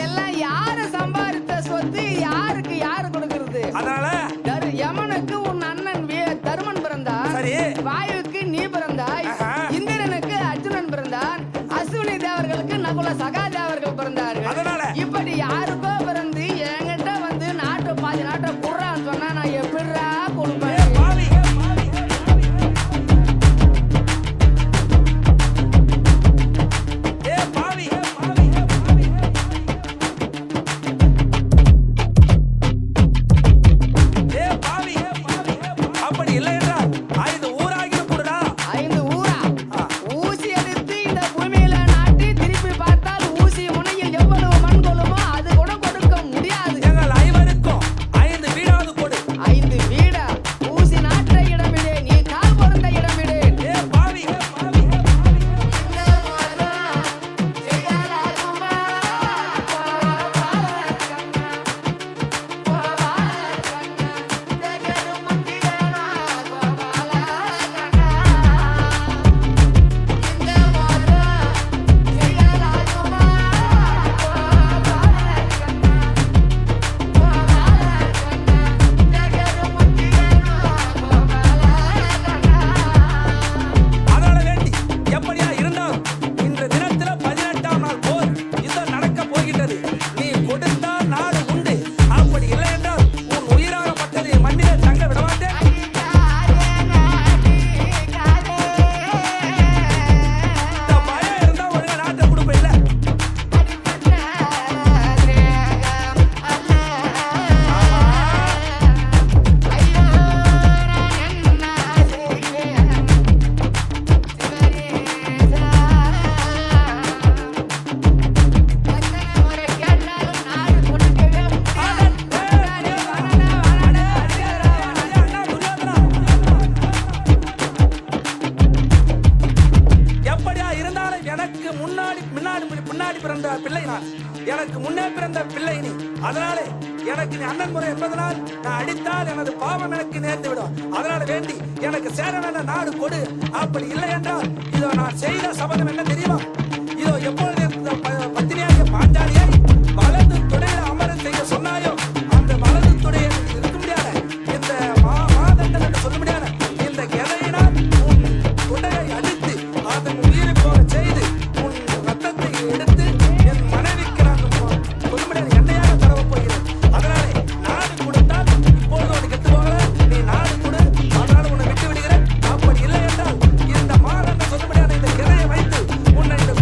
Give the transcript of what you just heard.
எல்லாம் யாரு சம்பாதித்த சொத்து யாருக்கு யாரு கொடுக்கிறது? அதனால யமனுக்கு உன் அண்ணன் தருமன் பிறந்தான், வாயுக்கு நீ பிறந்தாய், இந்திரனுக்கு அர்ஜுனன் பிறந்தான், அஸ்வினி தேவர்களுக்கு நகுல சகாதேவர்கள் பிறந்தார்கள். இப்படி யாருக்கோ பிறந்து என்கிட்ட வந்து நாட்டு பாதி நாட்டை குடுறான்னு சொன்னா நான் எப்படிரா கொடுப்பேன்? எனக்கு முன்னே பிறந்த பிள்ளை நீ. அதனாலே எனக்கு நீ அண்ணன் முறை என்பதனால் நான் அடித்தால் எனது பாவம் எனக்கு நேர்ந்து விடும். அதனால வேண்டி எனக்கு சேர வேண்ட நாடு கொடு. அப்படி இல்லை என்றால் இதோ நான் செய்த சபதம் என்ன தெரியுமா? இதோ எப்பொழுது பத்தினியாக பாஞ்சாலியை வலது துடையில அமர செய்ய சொன்னாயோ அந்த வலது துடைய இருக்க முடியாத இந்த மாதண்டன் என்று சொல்ல முடியாத இந்த எதையினால் உன் துடையை அடித்து அதன் உயிரை போக செய்து உன் ரத்தத்தை எடுத்து என் மனைவிக்கு நான் சொல்ல முடியாத எண்ணெயாக தரவ போகிறேன். அதனாலே நாடு கொடுத்தால் இப்பொழுது உனக்கு கெட்டு போகல, நீ நாடு கொடு, அதனால உன்னை விட்டு விடுகிறேன். அப்படி இல்லை என்றால் இந்த மாதண்டன் சொல்ல முடியாத இந்த கிளையை வைத்து உன்னை இந்த